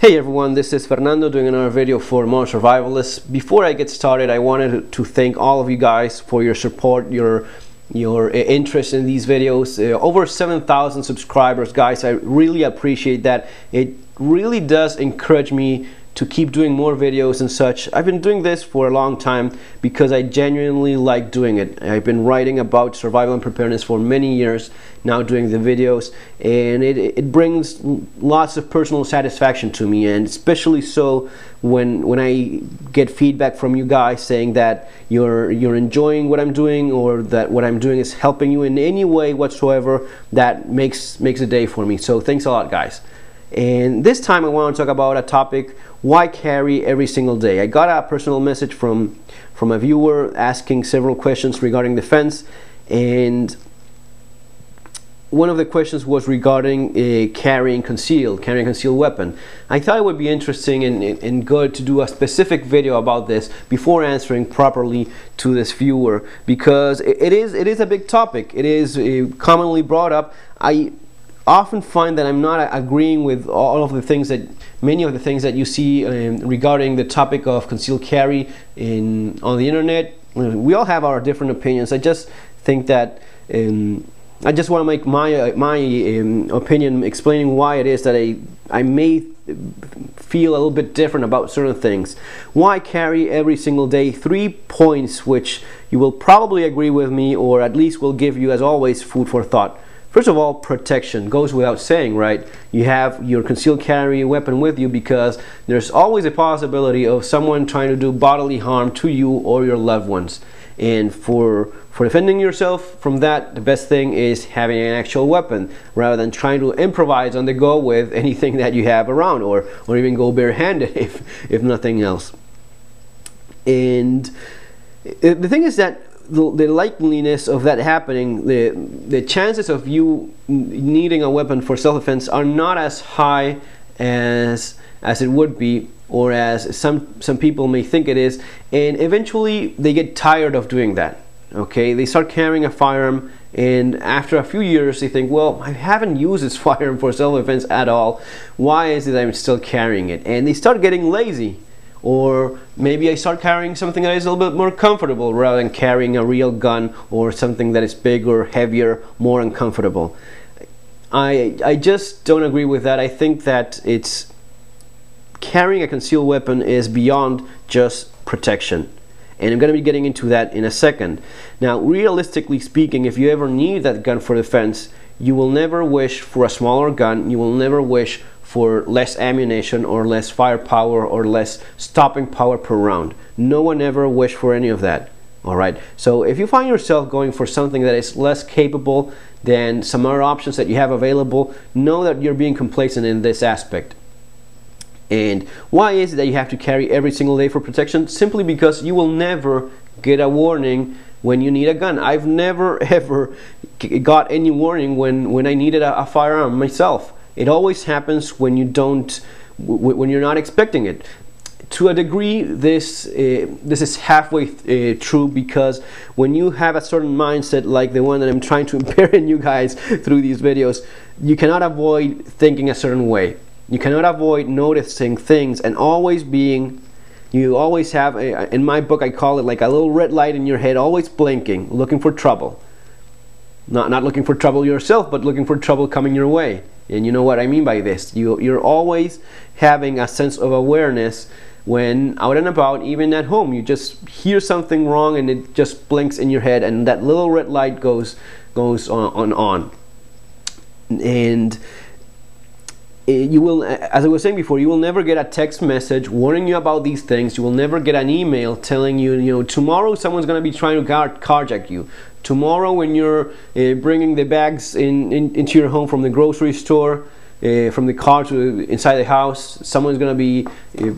Hey everyone, this is Fernando doing another video for More Survivalists. Before I get started, I wanted to thank all of you guys for your support, your interest in these videos. Over 7,000 subscribers, guys. I really appreciate that. It really does encourage me to keep doing more videos and such. I've been doing this for a long time because I genuinely like doing it. I've been writing about survival and preparedness for many years, now doing the videos, and it brings lots of personal satisfaction to me, and especially so when I get feedback from you guys saying that you're enjoying what I'm doing, or that what I'm doing is helping you in any way whatsoever. That makes a day for me. So thanks a lot, guys. And this time I want to talk about a topic: why carry every single day? I got a personal message from a viewer asking several questions regarding the fence, and one of the questions was regarding carrying a concealed weapon. I thought it would be interesting and good to do a specific video about this before answering properly to this viewer, because it is a big topic. It is commonly brought up. I often find that I'm not agreeing with many of the things that you see regarding the topic of concealed carry on the internet. We all have our different opinions. I just think that I just want to make my opinion explaining why it is that I may feel a little bit different about certain things. Why carry every single day? 3 points which you will probably agree with me, or at least will give you, as always, food for thought. First of all, protection goes without saying, right? You have your concealed carry weapon with you because there's always a possibility of someone trying to do bodily harm to you or your loved ones. And for defending yourself from that, the best thing is having an actual weapon, rather than trying to improvise on the go with anything that you have around, or even go barehanded if nothing else. And the thing is that the likeliness of that happening, the chances of you needing a weapon for self-defense are not as high as it would be, or as some people may think it is, and eventually they get tired of doing that. Okay, they start carrying a firearm, and after a few years they think, well, I haven't used this firearm for self-defense at all. Why is it that I'm still carrying it? And they start getting lazy. Or maybe I start carrying something that is a little bit more comfortable, rather than carrying a real gun or something that is bigger, heavier, more uncomfortable. I just don't agree with that. I think that carrying a concealed weapon is beyond just protection. And I'm going to be getting into that in a second. Now, realistically speaking, if you ever need that gun for defense, you will never wish for a smaller gun. You will never wish for less ammunition or less firepower or less stopping power per round. No one ever wished for any of that. Alright, so if you find yourself going for something that is less capable than some other options that you have available, know that you're being complacent in this aspect. And why is it that you have to carry every single day for protection? Simply because you will never get a warning when you need a gun. I've never ever got any warning when I needed a firearm myself. It always happens when you're not expecting it. To a degree, this is halfway true, because when you have a certain mindset like the one that I'm trying to impair in you guys through these videos, you cannot avoid thinking a certain way. You cannot avoid noticing things and you always have, in my book I call it like a little red light in your head, always blinking, looking for trouble. Not looking for trouble yourself, but looking for trouble coming your way. And you know what I mean by this. You're always having a sense of awareness when out and about, even at home. You just hear something wrong and it just blinks in your head, and that little red light goes on. And you will, as I was saying before, you will never get a text message warning you about these things. You will never get an email telling you, tomorrow someone's going to be trying to carjack you. Tomorrow, when you're bringing the bags into your home from the grocery store, from the car to inside the house, someone's going to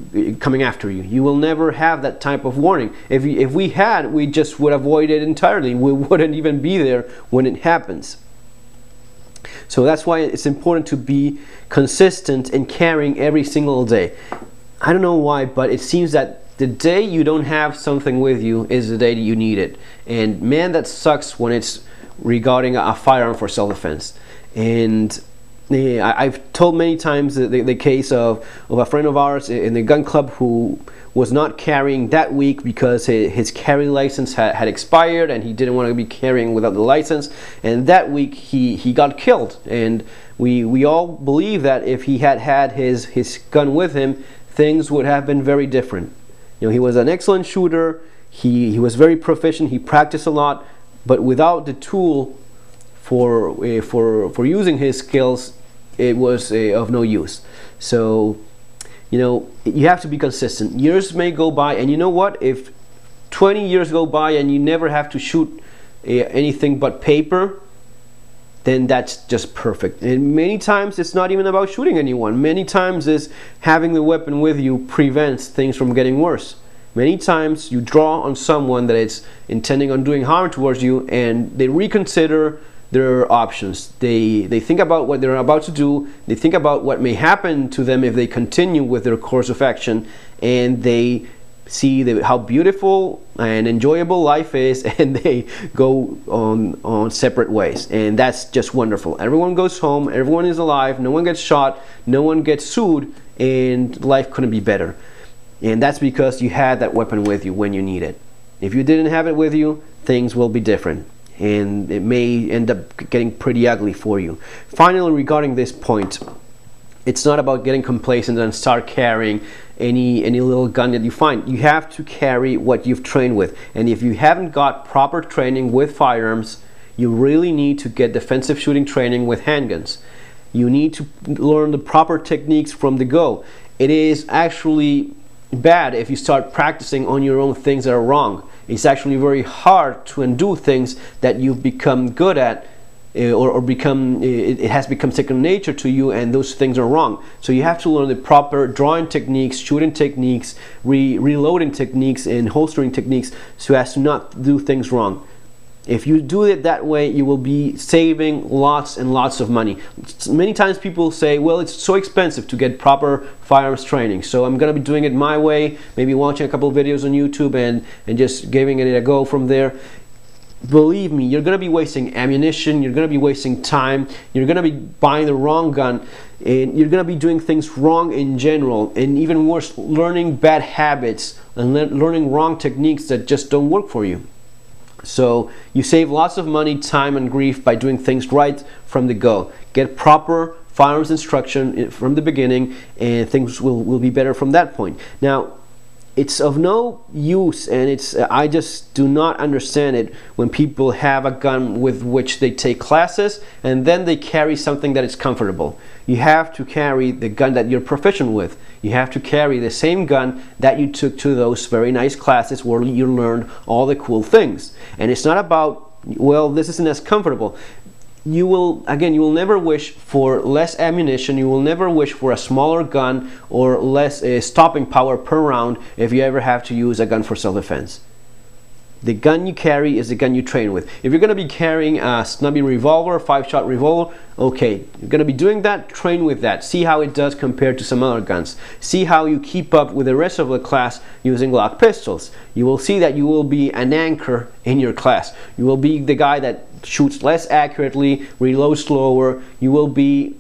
be coming after you. You will never have that type of warning. If we had, we just would avoid it entirely. We wouldn't even be there when it happens. So that's why it's important to be consistent in carrying every single day. I don't know why, but it seems that the day you don't have something with you is the day that you need it. And man, that sucks when it's regarding a firearm for self-defense. And I've told many times the case of a friend of ours in the gun club who was not carrying that week because his carry license had expired and he didn't want to be carrying without the license, and that week he got killed. And we all believe that if he had his gun with him, things would have been very different. You know, he was an excellent shooter, he was very proficient, he practiced a lot, but without the tool for using his skills, it was of no use. So, you know, you have to be consistent. Years may go by, and you know what? If 20 years go by and you never have to shoot anything but paper, then that's just perfect. And many times it's not even about shooting anyone. Many times is having the weapon with you prevents things from getting worse. Many times you draw on someone that is intending on doing harm towards you, and they reconsider their options. They think about what they're about to do, they think about what may happen to them if they continue with their course of action, and they see how beautiful and enjoyable life is, and they go on separate ways. And that's just wonderful. Everyone goes home, everyone is alive, no one gets shot, no one gets sued, and life couldn't be better. And that's because you had that weapon with you when you need it. If you didn't have it with you, things will be different, and it may end up getting pretty ugly for you. Finally, regarding this point, it's not about getting complacent and start carrying any little gun that you find. You have to carry what you've trained with, and if you haven't got proper training with firearms, you really need to get defensive shooting training with handguns. You need to learn the proper techniques from the go. It is actually bad if you start practicing on your own things that are wrong. It's actually very hard to undo things that you've become good at, it has become second nature to you, and those things are wrong. So you have to learn the proper drawing techniques, shooting techniques, reloading techniques, and holstering techniques so as to not do things wrong. If you do it that way, you will be saving lots and lots of money. Many times people say, well, it's so expensive to get proper firearms training, so I'm going to be doing it my way, maybe watching a couple of videos on YouTube and just giving it a go from there. Believe me, you're going to be wasting ammunition, you're going to be wasting time, you're going to be buying the wrong gun, and you're going to be doing things wrong in general, and even worse, learning bad habits and learning wrong techniques that just don't work for you. So you save lots of money, time, and grief by doing things right from the go. Get proper firearms instruction from the beginning, and things will be better from that point. Now, it's of no use, and I just do not understand it when people have a gun with which they take classes and then they carry something that is comfortable. You have to carry the gun that you're proficient with. You have to carry the same gun that you took to those very nice classes where you learned all the cool things. And it's not about, well, this isn't as comfortable. You will never wish for less ammunition, you will never wish for a smaller gun or less stopping power per round if you ever have to use a gun for self-defense. The gun you carry is the gun you train with. If you're going to be carrying a snubby revolver, 5-shot revolver, okay, you're going to be doing that, train with that. See how it does compared to some other guns. See how you keep up with the rest of the class using Glock pistols. You will see that you will be an anchor in your class. You will be the guy that shoots less accurately, reloads slower. You will be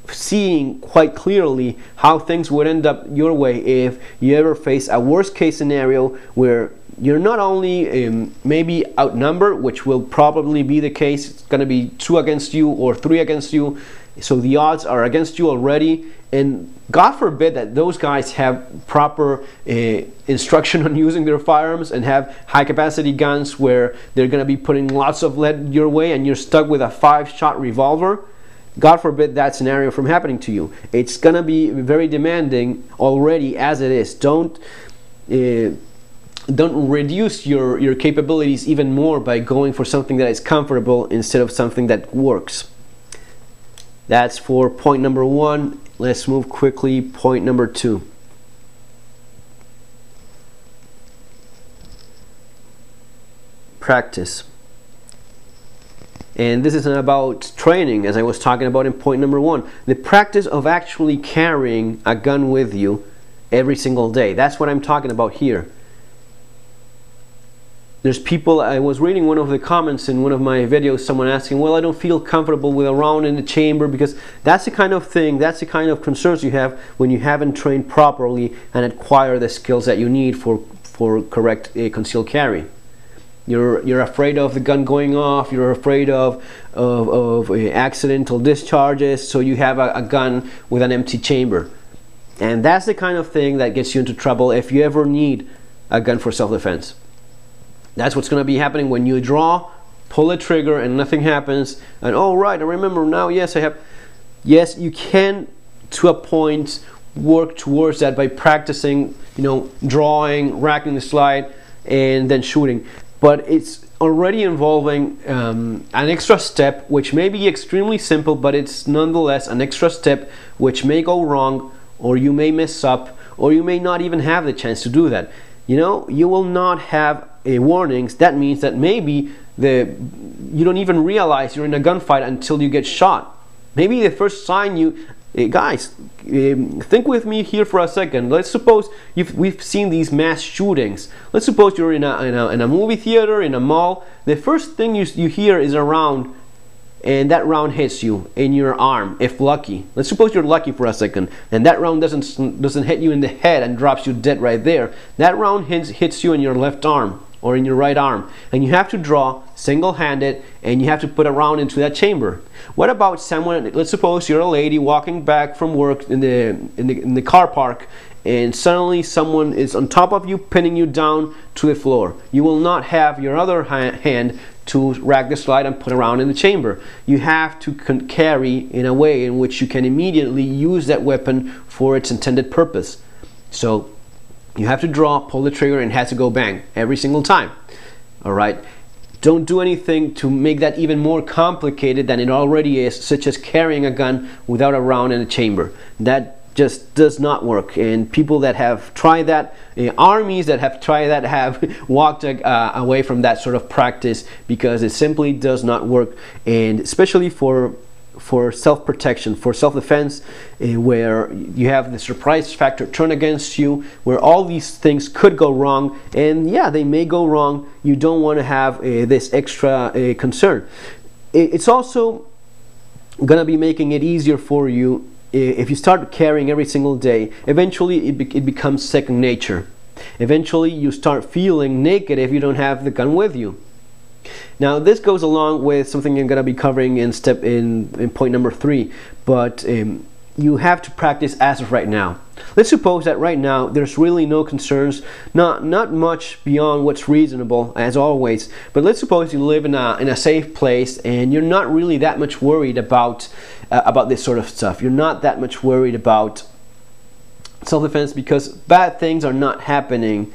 seeing quite clearly how things would end up your way if you ever face a worst case scenario where you're not only maybe outnumbered, which will probably be the case. It's going to be 2 against you or 3 against you, so the odds are against you already, and God forbid that those guys have proper instruction on using their firearms and have high capacity guns where they're going to be putting lots of lead your way and you're stuck with a 5-shot revolver. God forbid that scenario from happening to you. It's going to be very demanding already as it is. Don't reduce your capabilities even more by going for something that is comfortable instead of something that works. That's for point number 1. Let's move quickly. Point number 2. Practice. And this isn't about training, as I was talking about in point number 1. The practice of actually carrying a gun with you every single day. That's what I'm talking about here. There's people, I was reading one of the comments in one of my videos, someone asking, well, I don't feel comfortable with a round in the chamber, because that's the kind of thing, that's the kind of concerns you have when you haven't trained properly and acquire the skills that you need for correct concealed carry. You're afraid of the gun going off, you're afraid of accidental discharges, so you have a gun with an empty chamber. And that's the kind of thing that gets you into trouble if you ever need a gun for self-defense. That's what's going to be happening when you draw, pull a trigger, and nothing happens. And oh right, I remember now. Yes, I have. Yes, you can, to a point, work towards that by practicing, drawing, racking the slide, and then shooting. But it's already involving an extra step, which may be extremely simple, but it's nonetheless an extra step which may go wrong, or you may mess up, or you may not even have the chance to do that. You will not have warnings. That means that maybe you don't even realize you're in a gunfight until you get shot. Maybe the first sign guys, think with me here for a second. Let's suppose we've seen these mass shootings. Let's suppose you're in a movie theater, in a mall. The first thing you hear is a round, and that round hits you in your arm, if lucky. Let's suppose you're lucky for a second, and that round doesn't hit you in the head and drops you dead right there. That round hits you in your left arm or in your right arm, and you have to draw single-handed, and you have to put a round into that chamber. What about someone? Let's suppose you're a lady walking back from work in the car park, and suddenly someone is on top of you, pinning you down to the floor. You will not have your other hand to rack the slide and put a round in the chamber. You have to carry in a way in which you can immediately use that weapon for its intended purpose. So you have to draw, pull the trigger, and it has to go bang every single time. Alright? Don't do anything to make that even more complicated than it already is, such as carrying a gun without a round in the chamber. That just does not work, and people that have tried that, armies that have tried that, have walked away from that sort of practice, because it simply does not work. And especially for self-protection, for self-defense, where you have the surprise factor turn against you, where all these things could go wrong, and yeah, they may go wrong. You don't want to have this extra concern. It's also gonna be making it easier for you if you start carrying every single day. Eventually it becomes second nature. Eventually you start feeling naked if you don't have the gun with you. Now this goes along with something I'm going to be covering in point number 3, but you have to practice as of right now. Let's suppose that right now there's really no concerns, not much beyond what's reasonable, as always, but let's suppose you live in a safe place and you're not really that much worried about this sort of stuff. You're not that much worried about self-defense because bad things are not happening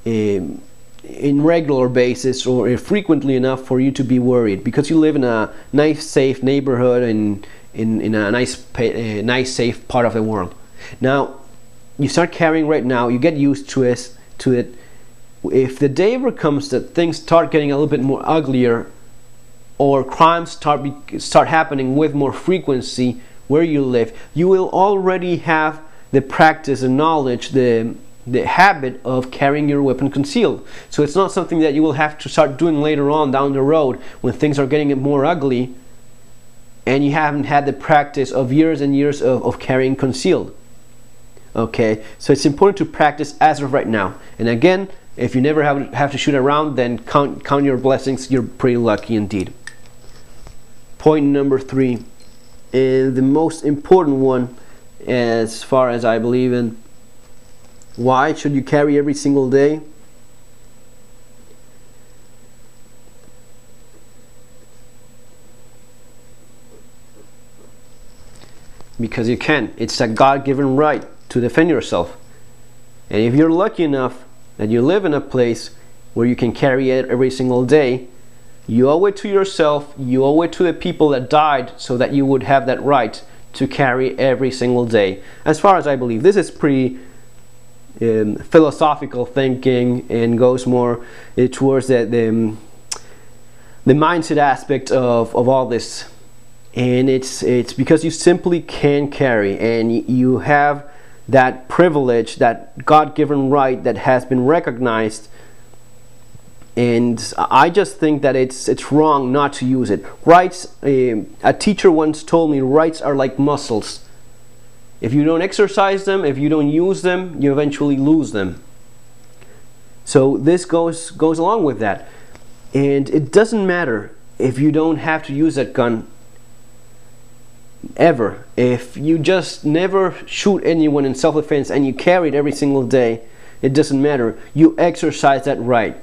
in regular basis or frequently enough for you to be worried, because you live in a nice safe neighborhood and in a nice safe part of the world. Now you start carrying right now, you get used to it. If the day ever comes that things start getting a little bit more uglier, or crimes start happening with more frequency where you live, you will already have the practice and knowledge, the habit of carrying your weapon concealed. So it's not something that you will have to start doing later on down the road when things are getting more ugly and you haven't had the practice of years and years of carrying concealed. Okay, so it's important to practice as of right now. And again, if you never have to shoot around, then count your blessings. You're pretty lucky indeed. Point number 3, and the most important one as far as I believe in. Why should you carry every single day? Because you can. It's a God-given right to defend yourself. And if you're lucky enough that you live in a place where you can carry it every single day, you owe it to yourself, you owe it to the people that died so that you would have that right to carry every single day. As far as I believe, this is pretty philosophical thinking and goes more towards the mindset aspect of all this. And it's because you simply can carry, and you have that privilege, that God-given right that has been recognized And I just think that it's wrong not to use it. Rights, a teacher once told me, rights are like muscles. If you don't exercise them, if you don't use them, you eventually lose them. So this goes along with that. And it doesn't matter if you don't have to use that gun ever. If you just never shoot anyone in self-defense and you carry it every single day, it doesn't matter. You exercise that right.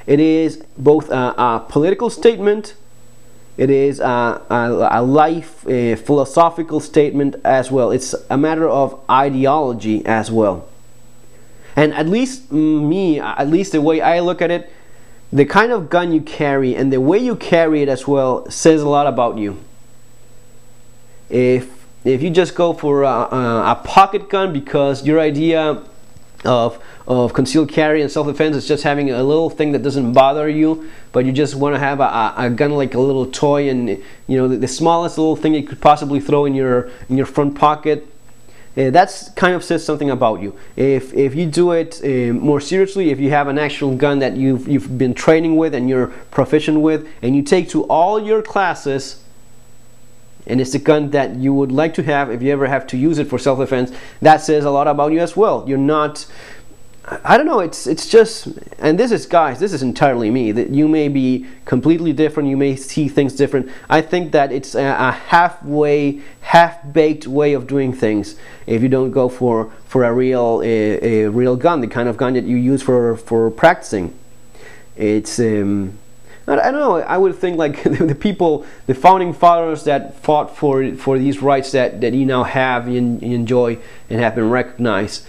It is both a political statement, it is a life philosophical statement as well. It's a matter of ideology as well. And at least at least the way I look at it, the kind of gun you carry and the way you carry it as well says a lot about you. If you just go for a pocket gun because your idea of concealed carry and self-defense is just having a little thing that doesn't bother you, but you just want to have a gun like a little toy, and you know, the smallest little thing you could possibly throw in your front pocket, that's kind of says something about you. If you do it more seriously, if you have an actual gun that you've been training with and you're proficient with, and you take to all your classes, and it's the gun that you would like to have if you ever have to use it for self-defense, that says a lot about you as well. You're not, I don't know, it's just, and this is, guys, this is entirely me, that you may be completely different, you may see things different. I think that it's a half-baked way of doing things if you don't go for a real gun, the kind of gun that you use for practicing. It's I don't know, I would think like the people, the founding fathers that fought for these rights that you now have and enjoy and have been recognized,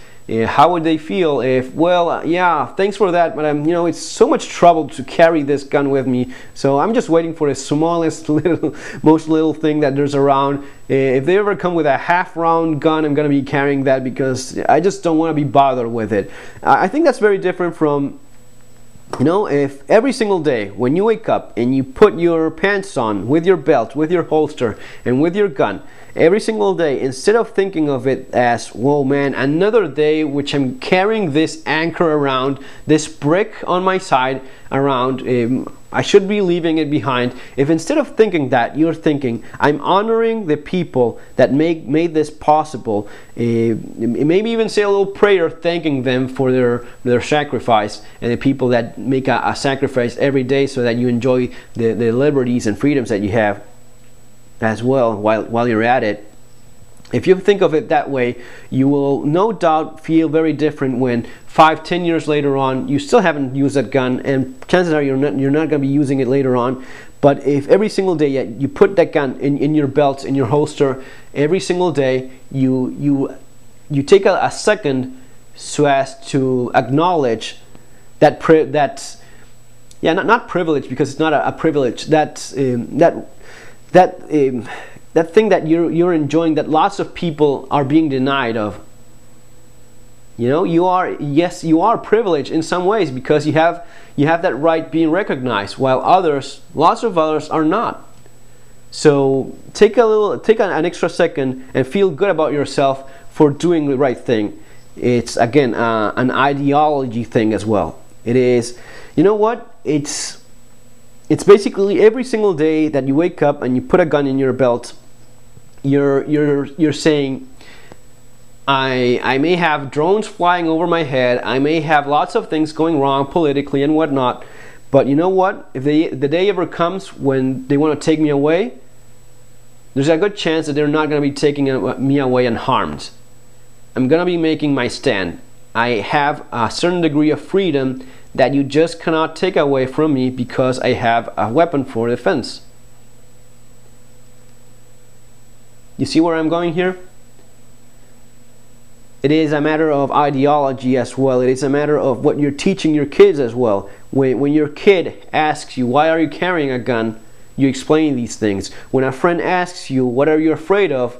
how would they feel if, well, yeah, thanks for that, but you know, it's so much trouble to carry this gun with me, so I'm just waiting for the smallest most little thing that there's around. If they ever come with a half-round gun, I'm gonna be carrying that because I just don't want to be bothered with it. I think that's very different from, you know, if every single day when you wake up and you put your pants on with your belt, with your holster, and with your gun, every single day, instead of thinking of it as, whoa man, another day which I'm carrying this anchor around, this brick on my side around, I should be leaving it behind. If instead of thinking that, you're thinking, I'm honoring the people that made this possible, maybe even say a little prayer thanking them for their sacrifice, and the people that make a sacrifice every day so that you enjoy the liberties and freedoms that you have as well while you're at it. If you think of it that way, you will no doubt feel very different when 5-10 years later on you still haven't used that gun, and chances are you're not going to be using it later on. But if every single day you put that gun in your belt, in your holster, every single day you take a second so as to acknowledge that not privilege, because it's not a privilege, that thing that you're enjoying that lots of people are being denied of. You know, you are privileged in some ways because you have that right being recognized, while lots of others are not. So take an extra second and feel good about yourself for doing the right thing. It's again an ideology thing as well. It is, you know what? It's basically every single day that you wake up and you put a gun in your belt, you're saying, I may have drones flying over my head, I may have lots of things going wrong politically and whatnot, but you know what? If the day ever comes when they want to take me away, there's a good chance that they're not going to be taking me away unharmed. I'm going to be making my stand. I have a certain degree of freedom that you just cannot take away from me because I have a weapon for defense. You see where I'm going here? It is a matter of ideology as well. It is a matter of what you're teaching your kids as well. When your kid asks you, why are you carrying a gun? You explain these things. When a friend asks you, what are you afraid of?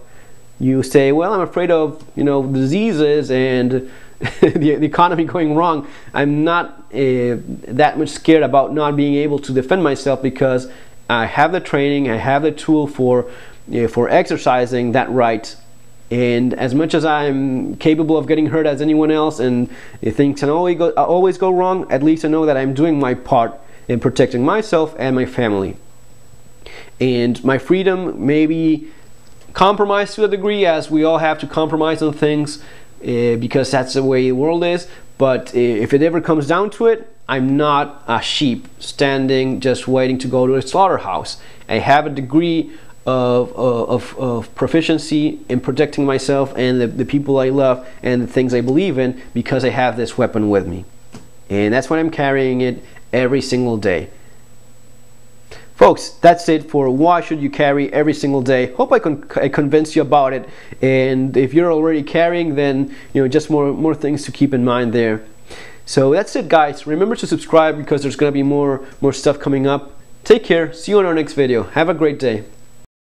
You say, well, I'm afraid of, you know, diseases and the economy going wrong. I'm not that much scared about not being able to defend myself because I have the training, I have the tool for exercising that right And as much as I'm capable of getting hurt as anyone else, and things can always go wrong, at least I know that I'm doing my part in protecting myself and my family. And my freedom may be compromised to a degree, as we all have to compromise on things because that's the way the world is. But if it ever comes down to it, I'm not a sheep standing just waiting to go to a slaughterhouse. I have a degree of proficiency in protecting myself and the people I love and the things I believe in, because I have this weapon with me. And that's why I'm carrying it every single day. Folks, that's it for why should you carry every single day. Hope I convinced you about it. And if you're already carrying, then just more things to keep in mind there. So that's it, guys. Remember to subscribe, because there's going to be more stuff coming up. Take care. See you on our next video. Have a great day.